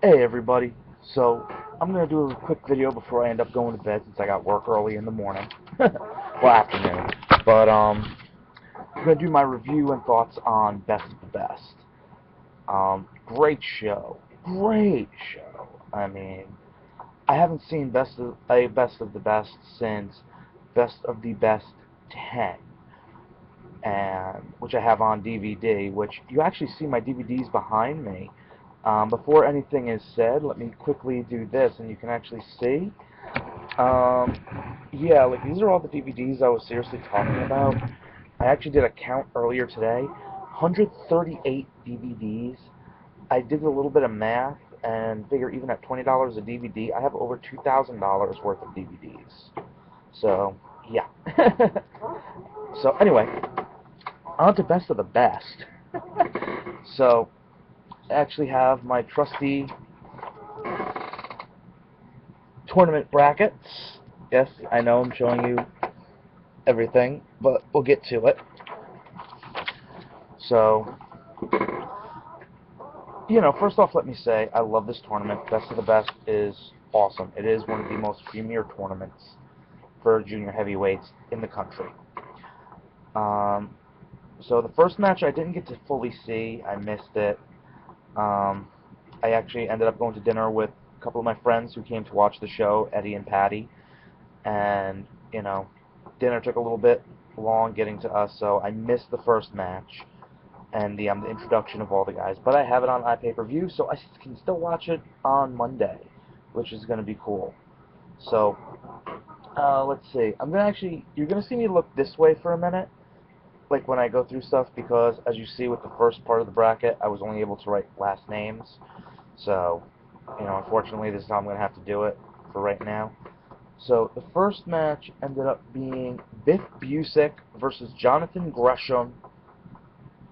Hey everybody, so I'm going to do a quick video before I end up going to bed since I got work early in the morning, well afternoon, but I'm going to do my review and thoughts on Best of the Best. Great show, great show. I mean, I haven't seen Best of the Best since Best of the Best 10, and which I have on DVD, which you actually see my DVDs behind me. Before anything is said, let me quickly do this, and you can actually see. Um, yeah, like these are all the DVDs I was seriously talking about. I actually did a count earlier today, 138 DVDs. I did a little bit of math and figure even at $20 a DVD, I have over $2,000 worth of DVDs. So, yeah. So anyway, on to Best of the Best. So, I actually have my trusty tournament brackets. Yes, I know I'm showing you everything, but we'll get to it. So, first off, let me say I love this tournament. Best of the Best is awesome. It is one of the most premier tournaments for junior heavyweights in the country. Um, so the first match I didn't get to fully see. I missed it. Um, I actually ended up going to dinner with a couple of my friends who came to watch the show, Eddie and Patty, and dinner took a little bit long getting to us, so I missed the first match and the introduction of all the guys. But I have it on iPay-per-view, so I can still watch it on Monday, which is going to be cool. So let's see. You're gonna see me look this way for a minute, like when I go through stuff, because as you see with the first part of the bracket, I was only able to write last names. So, unfortunately, this is how I'm gonna have to do it for right now. So the first match ended up being Biff Busick versus Jonathan Gresham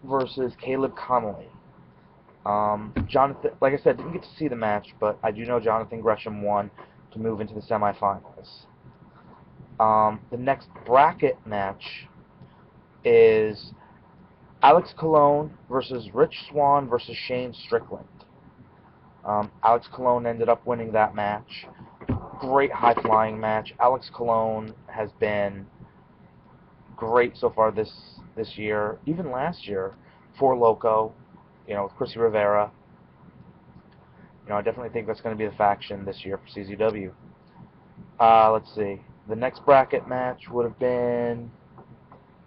versus Caleb Connolly. Jonathan, like I said, didn't get to see the match, but I do know Jonathan Gresham won to move into the semifinals. The next bracket match is Alex Colon versus Rich Swann versus Shane Strickland. Alex Colon ended up winning that match. Great high-flying match. Alex Colon has been great so far this year, even last year, for Loco, with Chrissy Rivera. I definitely think that's going to be the faction this year for CZW. Let's see. The next bracket match would have been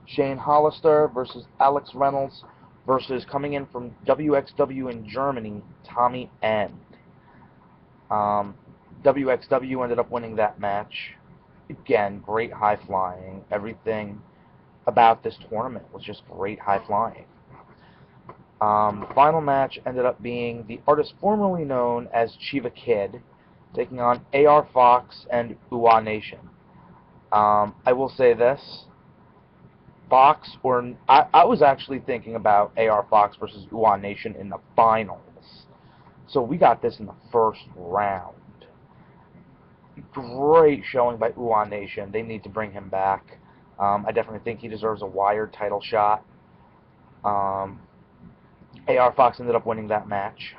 Shane Hollister versus Alex Reynolds versus, coming in from WXW in Germany, Tommy End. WXW ended up winning that match. Again, great high flying. Everything about this tournament was just great high flying. The final match ended up being the artist formerly known as Chiva Kid taking on AR Fox and UA Nation. I will say this. I was actually thinking about AR Fox versus UA Nation in the finals. So we got this in the first round. Great showing by UA Nation. They need to bring him back. I definitely think he deserves a wired title shot. AR Fox ended up winning that match.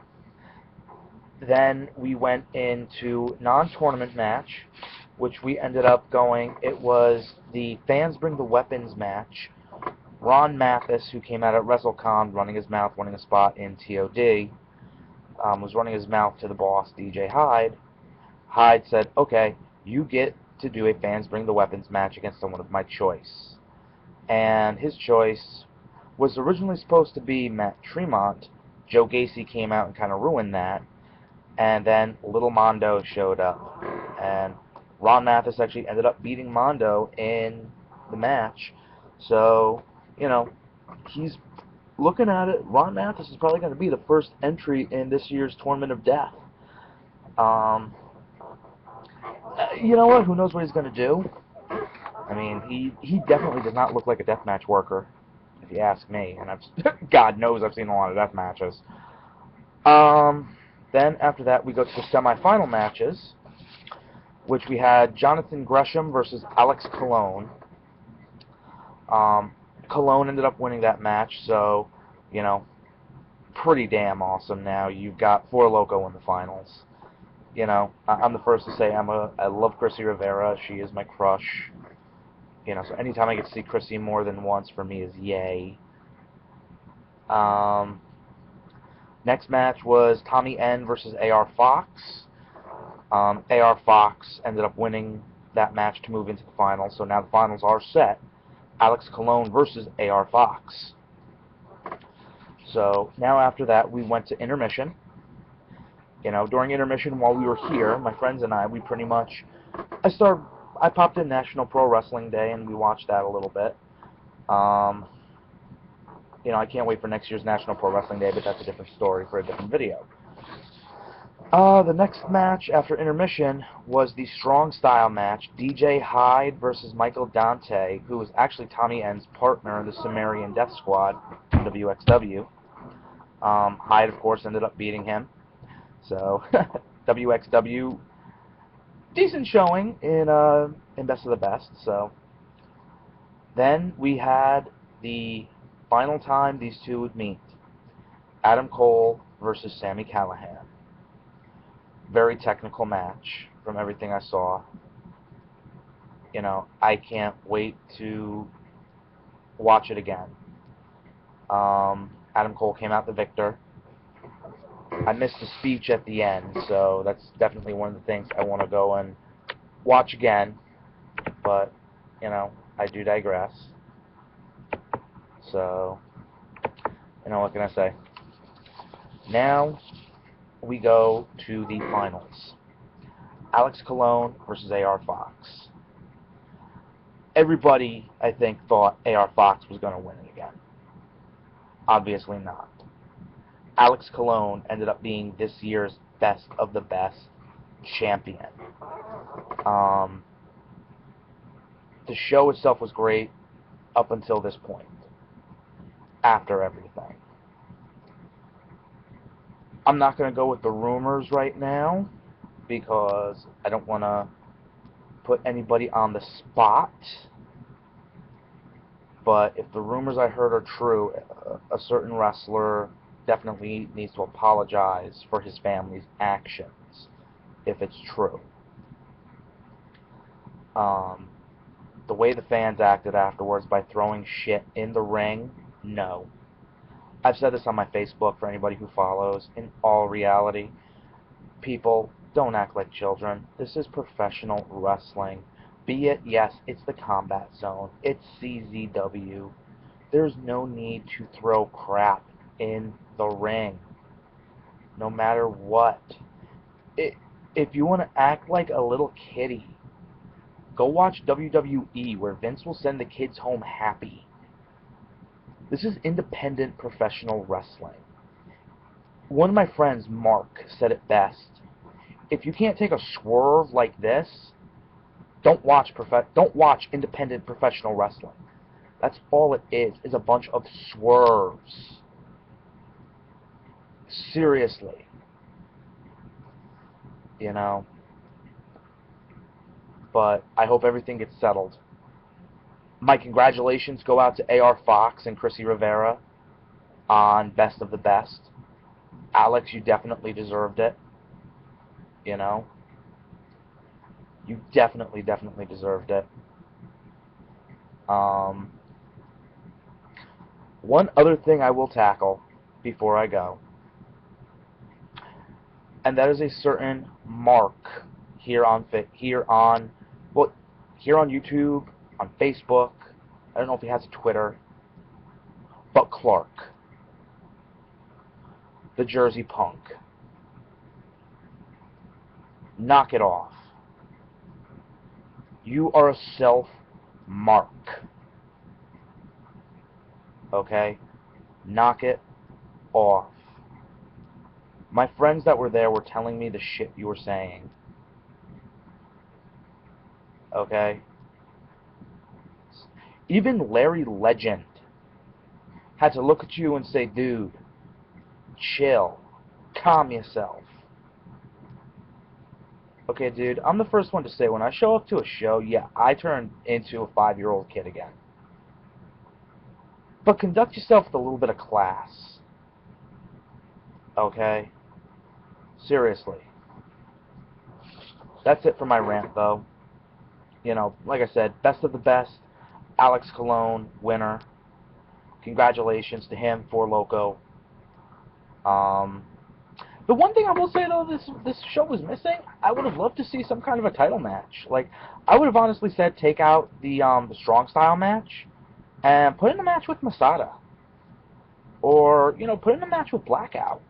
Then we went into non-tournament match, which we ended up going. It was the Fans Bring the Weapons match. Ron Mathis, who came out at WrestleCon running his mouth, winning a spot in TOD, was running his mouth to the boss, DJ Hyde. Hyde said, okay, you get to do a Fans Bring the Weapons match against someone of my choice. And his choice was originally supposed to be Matt Tremont. Joe Gacy came out and kind of ruined that. And then Little Mondo showed up. And Ron Mathis actually ended up beating Mondo in the match. So, he's looking at it. Ron Mathis is probably going to be the first entry in this year's Tournament of Death. You know what? Who knows what he's going to do? I mean, he definitely does not look like a deathmatch worker, if you ask me. And God knows I've seen a lot of death matches. Then after that, we go to the semifinal matches, which we had Jonathan Gresham versus Alex Colon. Colon ended up winning that match, so, pretty damn awesome now. You've got Four Loko in the finals. You know, I'm the first to say I love Chrissy Rivera. She is my crush. You know, so anytime I get to see Chrissy more than once for me is yay. Next match was Tommy N versus AR Fox. AR Fox ended up winning that match to move into the finals, so now the finals are set. Alex Colon versus AR Fox. So now after that, we went to intermission. You know, during intermission while we were here, my friends and I, we pretty much, I popped in National Pro Wrestling Day and we watched that a little bit. You know, I can't wait for next year's National Pro Wrestling Day, but that's a different story for a different video. The next match after intermission was the Strong Style match, DJ Hyde versus Michael Dante, who was actually Tommy N's partner in the Sumerian Death Squad from WXW. Hyde, of course, ended up beating him. So, WXW, decent showing in Best of the Best. So, then we had the final time these two would meet. Adam Cole versus Sami Callihan. Very technical match from everything I saw. You know, I can't wait to watch it again. Adam Cole came out the victor. I missed the speech at the end, so that's definitely one of the things I want to go and watch again. But, you know, I do digress. So, you know, what can I say? Now, we go to the finals. Alex Colon versus AR Fox. Everybody, I think, thought AR Fox was going to win it again. Obviously not. Alex Colon ended up being this year's Best of the Best champion. The show itself was great up until this point. After everything. I'm not going to go with the rumors right now because I don't want to put anybody on the spot. But if the rumors I heard are true, a certain wrestler definitely needs to apologize for his family's actions, if it's true. The way the fans acted afterwards by throwing shit in the ring, no. I've said this on my Facebook for anybody who follows. In all reality, people, don't act like children. This is professional wrestling. Be it, yes, it's the Combat Zone. It's CZW. There's no need to throw crap in the ring. No matter what. If you want to act like a little kiddie, go watch WWE where Vince will send the kids home happy. This is independent professional wrestling. One of my friends, Mark, said it best. If you can't take a swerve like this, don't watch independent professional wrestling. That's all it is a bunch of swerves. Seriously. You know. But I hope everything gets settled. My congratulations go out to AR Fox and Chrissy Rivera on Best of the Best. Alex, you definitely deserved it. You know? You definitely deserved it. One other thing I will tackle before I go, and that is a certain Mark here on YouTube, on Facebook. I don't know if he has a Twitter, but Clark, the Jersey Punk. Knock it off. You are a self-mark. Okay? Knock it off. My friends that were there were telling me the shit you were saying. Okay? Even Larry Legend had to look at you and say, dude, chill. Calm yourself. Okay, dude, I'm the first one to say, when I show up to a show, yeah, I turn into a 5-year-old kid again. But conduct yourself with a little bit of class. Okay? Seriously. That's it for my rant, though. You know, like I said, best of the best. Alex Colon, winner. Congratulations to him, for Loco. The one thing I will say, though, this show was missing, I would have loved to see some kind of a title match. Like, I would have honestly said take out the strong style match and put in a match with Masada. Or, you know, put in a match with Blackout.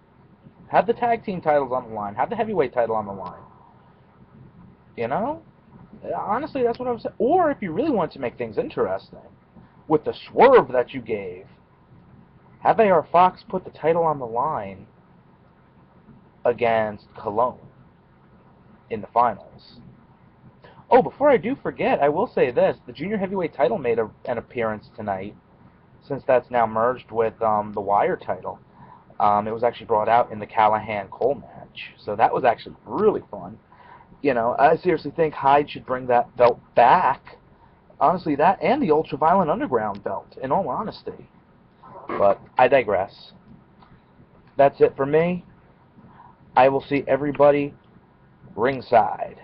Have the tag team titles on the line. Have the heavyweight title on the line. You know? Honestly, that's what I was saying. Or if you really want to make things interesting, with the swerve that you gave, have AR Fox put the title on the line against Cologne in the finals. Oh, before I do forget, I will say this. The junior heavyweight title made an appearance tonight, since that's now merged with the Wire title. It was actually brought out in the Callahan-Cole match. So that was actually really fun. You know, I seriously think Hyde should bring that belt back. Honestly, that and the Ultraviolent Underground belt, in all honesty. But I digress. That's it for me. I will see everybody ringside.